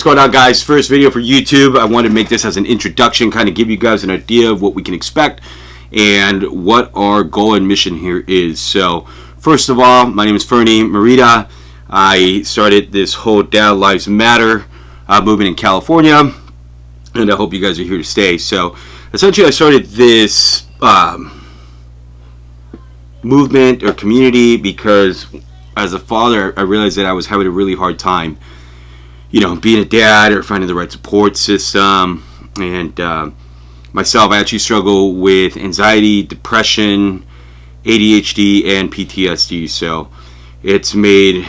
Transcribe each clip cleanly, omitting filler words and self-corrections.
What's going on, guys? First video for YouTube. I wanted to make this as an introduction, kind of give you guys an idea of what we can expect and what our goal and mission here is. So first of all, my name is Fernie Merida. I started this whole Dad Lives Matter movement in California, and I hope you guys are here to stay. So essentially I started this movement or community because as a father I realized that I was having a really hard time, being a dad or finding the right support system. And myself, I actually struggle with anxiety, depression, ADHD, and PTSD. So it's made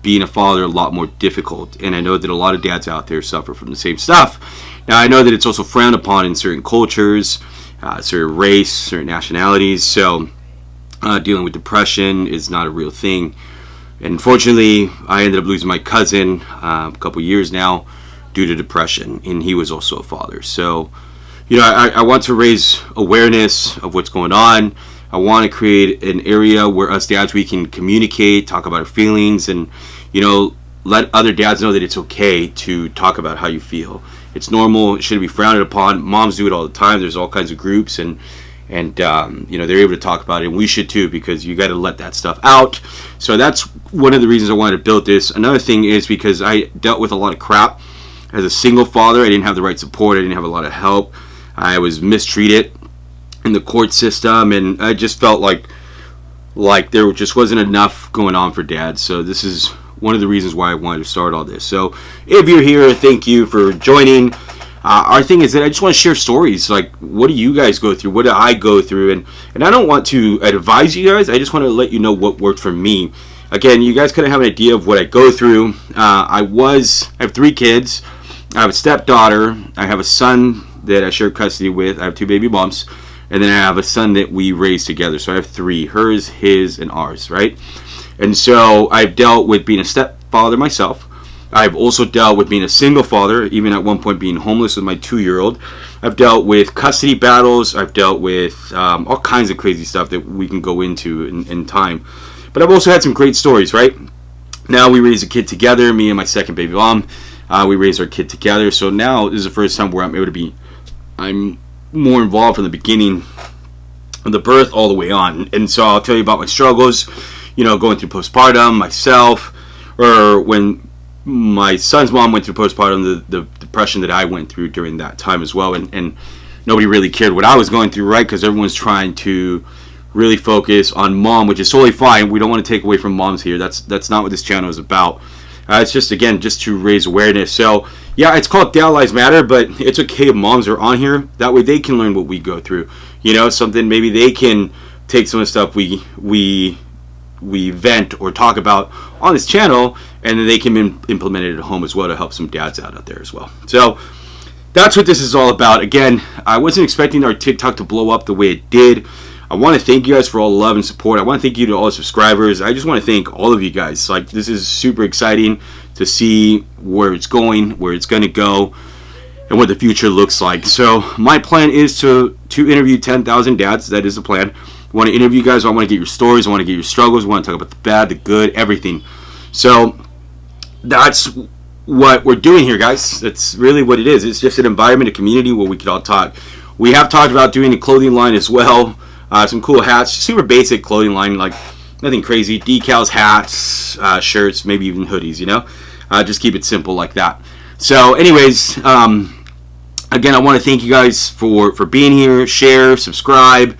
being a father a lot more difficult. And I know that a lot of dads out there suffer from the same stuff. Now, I know that it's also frowned upon in certain cultures, certain race, certain nationalities. So dealing with depression is not a real thing. And unfortunately, I ended up losing my cousin a couple years now due to depression, and he was also a father. So, I want to raise awareness of what's going on. I want to create an area where us dads, we can communicate, talk about our feelings, and, let other dads know that it's okay to talk about how you feel. It's normal. It shouldn't be frowned upon. Moms do it all the time. There's all kinds of groups, and they're able to talk about it, and we should too, because you got to let that stuff out. So that's one of the reasons I wanted to build this. Another thing is because I dealt with a lot of crap as a single father. I didn't have the right support. I didn't have a lot of help. I was mistreated in the court system, and I just felt like there just wasn't enough going on for dads. So this is one of the reasons why I wanted to start all this. So if you're here, thank you for joining. Our thing is that I just want to share stories. Like, what do you guys go through? What do I go through? And I don't want to advise you guys. I just want to let you know what worked for me. Again, you guys kind of have an idea of what I go through. I have 3 kids. I have a stepdaughter. I have a son that I share custody with. I have 2 baby bumps. And then I have a son that we raised together. So I have 3, hers, his, and ours, right? And so I've dealt with being a stepfather myself. I've also dealt with being a single father, even at one point being homeless with my 2-year-old. I've dealt with custody battles. I've dealt with all kinds of crazy stuff that we can go into in time. But I've also had some great stories, right? Now we raise a kid together, me and my second baby mom. We raised our kid together. So now this is the first time where I'm more involved from the beginning of the birth all the way on. And so I'll tell you about my struggles, going through postpartum, myself, or when my son's mom went through postpartum, the depression that I went through during that time as well, and nobody really cared what I was going through, right? Because everyone's trying to really focus on mom, which is totally fine. We don't want to take away from moms here. That's not what this channel is about. It's just to raise awareness. So yeah, it's called Dad Lives Matter, but it's okay if moms are on here. That way they can learn what we go through. Something maybe they can take some of the stuff we vent or talk about on this channel, and then they can implement it at home as well to help some dads out there as well. So that's what this is all about. Again, I wasn't expecting our TikTok to blow up the way it did. I want to thank you guys for all the love and support. I want to thank you to all the subscribers. I just want to thank all of you guys. This is super exciting to see where it's going, where it's going to go, and what the future looks like. So my plan is to interview 10,000 dads. That is the plan. I want to interview you guys. I want to get your stories. I want to get your struggles. I want to talk about the bad, the good, everything. So that's what we're doing here, guys. That's really what it is. It's just an environment, a community where we can all talk. We have talked about doing a clothing line as well. Some cool hats, super basic clothing line, like nothing crazy. Decals, hats, shirts, maybe even hoodies, just keep it simple like that. So anyways, again, I want to thank you guys for being here. Share, subscribe,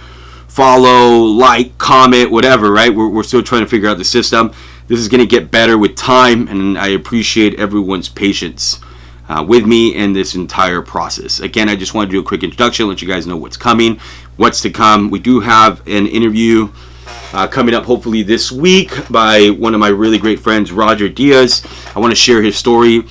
follow, like, comment, whatever, right? We're still trying to figure out the system. This is going to get better with time, and I appreciate everyone's patience with me in this entire process. Again, I just want to do a quick introduction, let you guys know what's coming, what's to come. We do have an interview coming up hopefully this week by one of my really great friends, Roger Diaz. I want to share his story.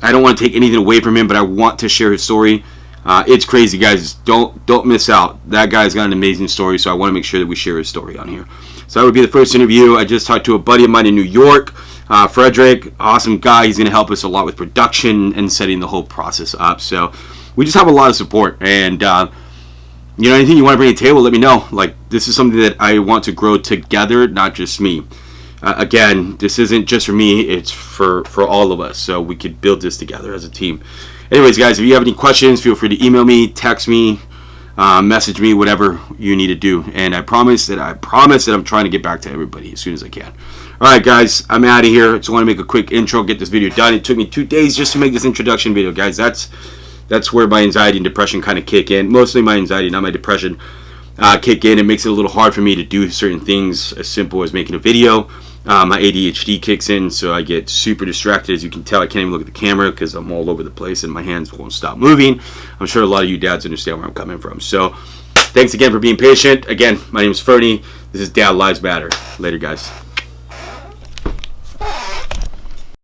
I don't want to take anything away from him, but I want to share his story. It's crazy, guys. Don't miss out. That guy's got an amazing story, so I want to make sure that we share his story on here. So that would be the first interview. I just talked to a buddy of mine in New York, Frederick. Awesome guy. He's going to help us a lot with production and setting the whole process up. So we just have a lot of support, and anything you want to bring to the table, let me know. This is something that I want to grow together, not just me. again, this isn't just for me, it's for all of us, so we could build this together as a team. Anyways, guys, if you have any questions, feel free to email me, text me, message me, whatever you need to do. And I promise that I'm trying to get back to everybody as soon as I can. All right, guys, I'm out of here. Just want to make a quick intro, get this video done. It took me 2 days just to make this introduction video, guys. That's where my anxiety and depression kind of kick in. Mostly my anxiety, not my depression, kick in. It makes it a little hard for me to do certain things as simple as making a video. My ADHD kicks in, so I get super distracted. As you can tell, I can't even look at the camera because I'm all over the place and my hands won't stop moving. I'm sure a lot of you dads understand where I'm coming from. So thanks again for being patient. Again, my name is Fernie. This is Dad Lives Matter. Later, guys.